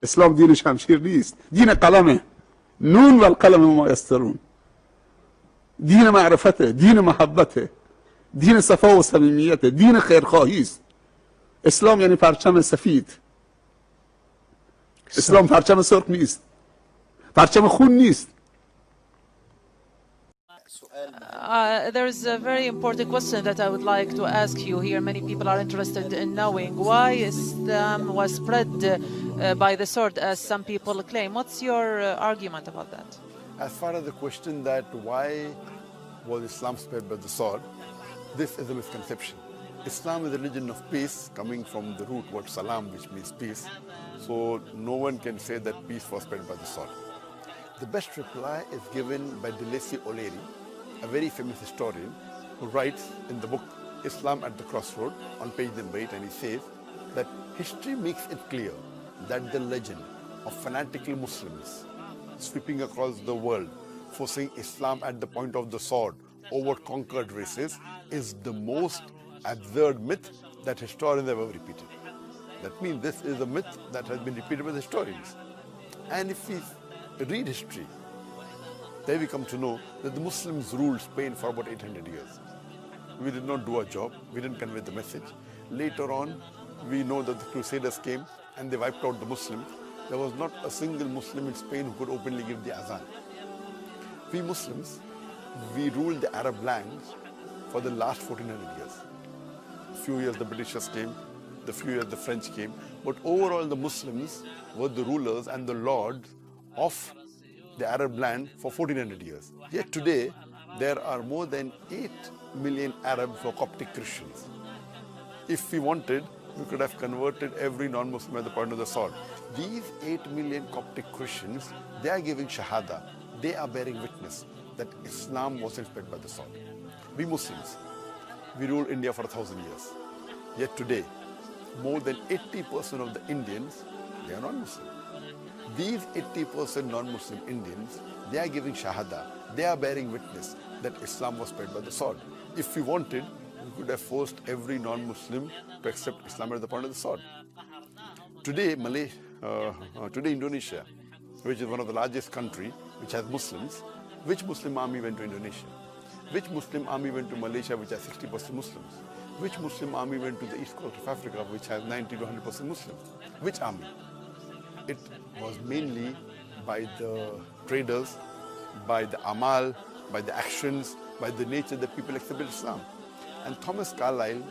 اسلام دین شمشیر نیست، دین قلمه. نون و القلم ما یسطرون. دین معرفته، دین محبته، دین صفا و صمیمیت، دین خیرخواهی است. اسلام یعنی پرچم سفید. اسلام پرچم سرخ نیست، پرچم خون نیست. There's a very important question that I would like to ask you here. Many people are interested in knowing why Islam was spread by the sword, as some people claim. What's your argument about that? As far as the question that why was Islam spread by the sword, this is a misconception. Islam is a religion of peace, coming from the root word salam, which means peace. So no one can say that peace was spread by the sword. The best reply is given by Deleuze O'Leary, a very famous historian, who writes in the book Islam at the Crossroad on page number 8, and he says that history makes it clear that the legend of fanatical Muslims sweeping across the world, forcing Islam at the point of the sword over conquered races, is the most absurd myth that historians have ever repeated. That means this is a myth that has been repeated by the historians. And if we read history, there we come to know that the Muslims ruled Spain for about 800 years. We did not do our job, we didn't convey the message. Later on, we know that the Crusaders came and they wiped out the Muslims. There was not a single Muslim in Spain who could openly give the azan. We Muslims, we ruled the Arab lands for the last 1400 years. A few years the Britishers came, the few years the French came, but overall the Muslims were the rulers and the lords of the Arab land for 1400 years. Yet today, there are more than 8 million Arabs or Coptic Christians. If we wanted, we could have converted every non-Muslim at the point of the sword. These 8 million Coptic Christians, they are giving Shahada. They are bearing witness that Islam wasn't spread by the sword. We Muslims, we ruled India for 1,000 years. Yet today, more than 80% of the Indians, they are non-Muslim. These 80% non-Muslim Indians, they are giving Shahada. They are bearing witness that Islam was spread by the sword. If we wanted, we could have forced every non-Muslim to accept Islam at the point of the sword. Today, today Indonesia, which is one of the largest countries, which has Muslims, which Muslim army went to Indonesia? Which Muslim army went to Malaysia, which has 60% Muslims? Which Muslim army went to the east coast of Africa, which has 90 to 100% Muslims? Which army? It was mainly by the traders, by the amal, by the actions, by the nature that people accepted Islam. And Thomas Carlyle,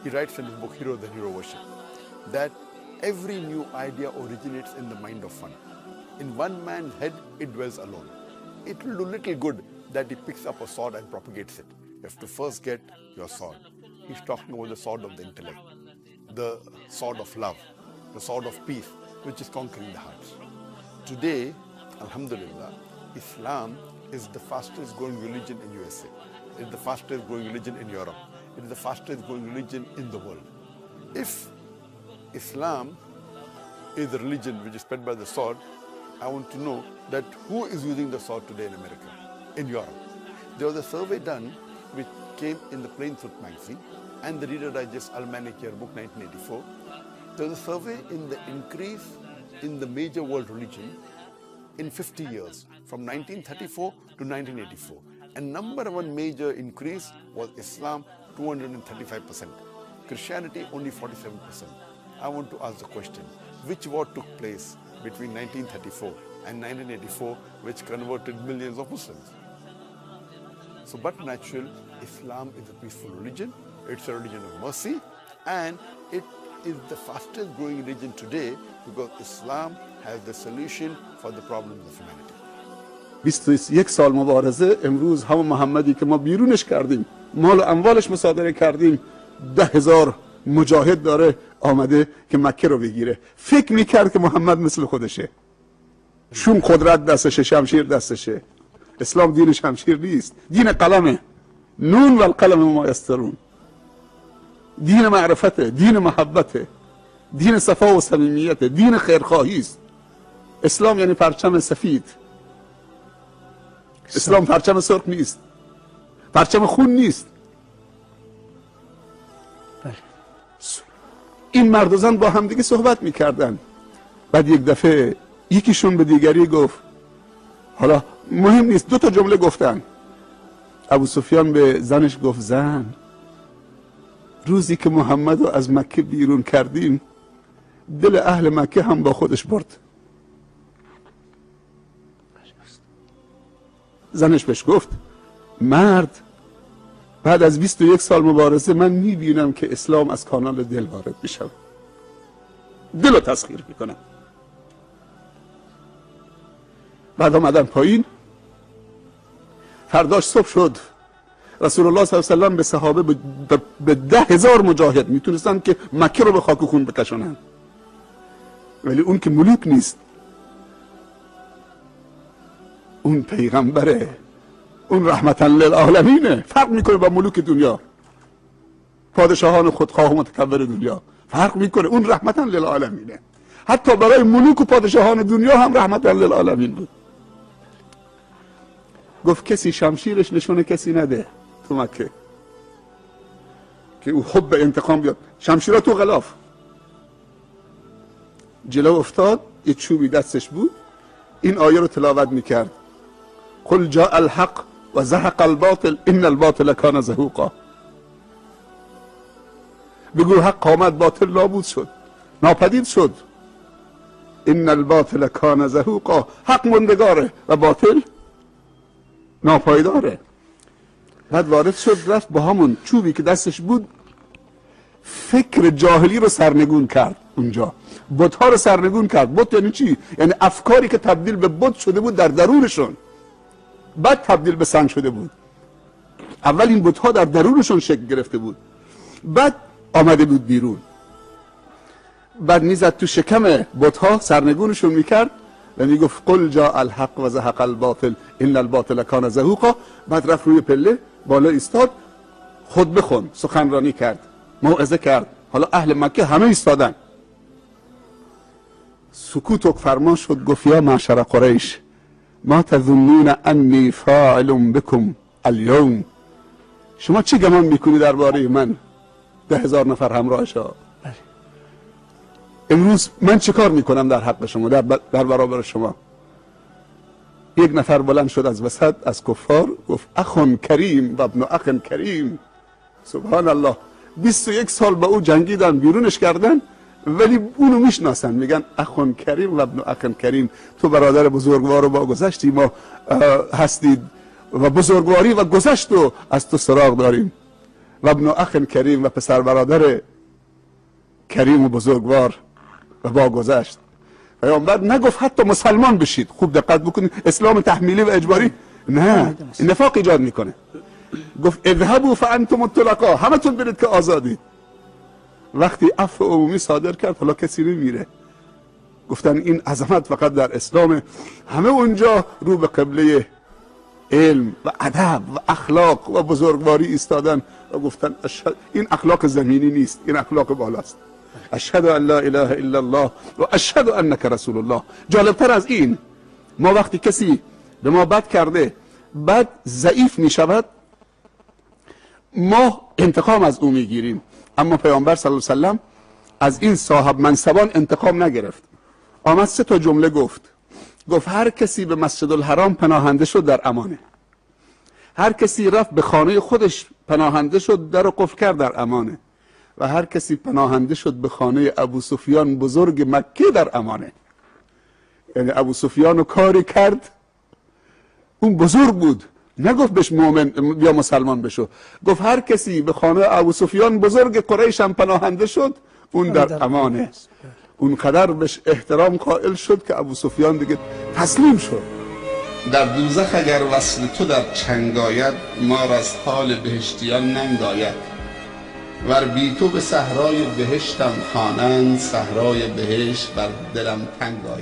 he writes in his book Hero the Hero Worship, that every new idea originates in the mind of one. In one man's head, it dwells alone. It will do little good that he picks up a sword and propagates it. You have to first get your sword. He's talking about the sword of the intellect, the sword of love, the sword of peace, which is conquering the hearts. Today, Alhamdulillah, Islam is the fastest growing religion in USA. It is the fastest growing religion in Europe. It is the fastest growing religion in the world. If Islam is a religion which is spread by the sword, I want to know that who is using the sword today in America, in Europe. There was a survey done which came in the Plain Truth magazine and the Reader Digest Almanac Year book 1984. There was a survey in the increase in the major world religion in 50 years, from 1934 to 1984. And number one major increase was Islam, 235%. Christianity, only 47%. I want to ask the question, which war took place between 1934 and 1984, which converted millions of Muslims? So, but natural, Islam is a peaceful religion. It's a religion of mercy, and it is the fastest growing religion today because Islam has the solution for the problems of humanity. 21 سال مبارزه، امروز همون محمدی که ما بیرونش کردیم، مال و اموالش مصادره کردیم، 10,000 مجاهد داره آمده که مکه رو بگیره. فکر میکرد که محمد مثل خودشه، شون قدرت دستشه، شمشیر دستشه. اسلام دین شمشیر نیست، دین قلمه. نون و القلم ما یسطرون. دین معرفته، دین محبته، دین صفا و صمیمیت، دین خیرخواهی است. اسلام یعنی پرچم سفید. اسلام پرچم سرخ نیست، پرچم خون نیست. این مرد و زن با همدیگه صحبت میکردن. بعد یک دفعه یکیشون به دیگری گفت، حالا مهم نیست، 2 تا جمله گفتن. ابو سفیان به زنش گفت زن، روزی که محمد رو از مکه بیرون کردیم دل اهل مکه هم با خودش برد. زنش بهش گفت مرد، بعد از 21 سال مبارزه من میبینم که اسلام از کانال دل وارد میشه، دل رو تسخیر میکنم. بعد آمدن پایین، فرداش صبح شد، رسول الله صلی الله علیه و سلم به صحابه به 10,000 مجاهد میتونستن که مکه رو به خاک و خون بکشونن، ولی اون که ملوک نیست، اون پیغمبره، اون رحمتا للعالمینه، فرق میکنه با ملوک دنیا، پادشاهان خودخواه و متکبر دنیا، فرق میکنه. اون رحمتا للعالمینه، حتی برای ملوک و پادشاهان دنیا هم رحمتا للعالمین بود. گفت کسی شمشیرش نشونه کسی نده تو مکه که او حب انتقام بیاد، شمشیرها تو غلاف. جلو افتاد، یه چوبی دستش بود، این آیه رو تلاوت میکرد، قل جاء الحق و زهق الباطل ان الباطل کان زهوقا. بگو حق آمد، باطل نابود شد، ناپدید شد. ان الباطل کان زهوقا، حق مندگاره و باطل ناپایداره. بعد وارد شد، رفت با همون چوبی که دستش بود فکر جاهلی رو سرنگون کرد، اونجا بت‌ها رو سرنگون کرد. بت یعنی چی؟ یعنی افکاری که تبدیل به بت شده بود در درونشون، بعد تبدیل به سنگ شده بود. اول این بت‌ها در درونشون شکل گرفته بود، بعد آمده بود بیرون. بعد میزد تو شکم بت‌ها، سرنگونشون میکرد و میگفت قل جاء الحق و زهق الباطل ان الباطل کان زهوقا. بعد رفت روی پله بالا ایستاد، خطبه خوند، سخنرانی کرد، موعظه کرد. حالا اهل مکه همه ایستادن، سکوت و فرمان شد. گفت یا معشر قریش ما تظنون انی فاعل بكم اليوم، شما چه گمان میکنی درباره من 10,000 نفر همراهشا؟ امروز من چه کار میکنم در حق شما، در برابر شما؟ یک نفر بلند شد از وسط از کفار، گفت اخون کریم و ابن اخ کریم. سبحان الله، 21 سال با او جنگیدن، بیرونش کردن، ولی اونو میشناسن، میگن اخون کریم و ابن اخ کریم. تو برادر بزرگوار و با گذشتی ما هستید و بزرگواری و گذشت رو از تو سراغ داریم، و ابن اخ کریم و پسر برادر کریم و بزرگوار و با گذشت. پیامبر نگفت حتی مسلمان بشید، خوب دقت بکنید، اسلام تحمیلی و اجباری نه، نفاق ایجاد میکنه. گفت اذهبوا فانتم الطلقاء، همتون برید که آزادید. وقتی عفو عمومی صادر کرد، حالا کسی نمیره. گفتن این عظمت فقط در اسلام. همه اونجا رو به قبله علم و ادب و اخلاق و بزرگواری ایستادن و گفتن این اخلاق زمینی نیست، این اخلاق بالاست. اشهد ان لا اله الا الله و اشهد انک رسول الله. جالبتر از این، ما وقتی کسی به ما بد کرده، بد ضعیف می شود، ما انتقام از او میگیریم، اما پیامبر صلی الله علیه و سلم از این صاحب منصبان انتقام نگرفت. آمد 3 تا جمله گفت. گفت هر کسی به مسجد الحرام پناهنده شد در امانه، هر کسی رفت به خانه خودش پناهنده شد در قفل کرد در امانه، و هر کسی پناهنده شد به خانه ابو سفیان بزرگ مکه در امانه. یعنی ابو سفیان رو کاری کرد، اون بزرگ بود، نگفت بهش مؤمن یا مسلمان بشو، گفت هر کسی به خانه ابو سفیان بزرگ قریش هم پناهنده شد اون در امانه. اون قدر بهش احترام قائل شد که ابو سفیان دیگه تسلیم شد. در دوزخ اگر وصل تو در چنگ آید، ما را از حال بهشتیان ننگ آید. ور بی تو به صحرای بهشتم خوانند، صحرای بهشت بر دلم تنگ آید.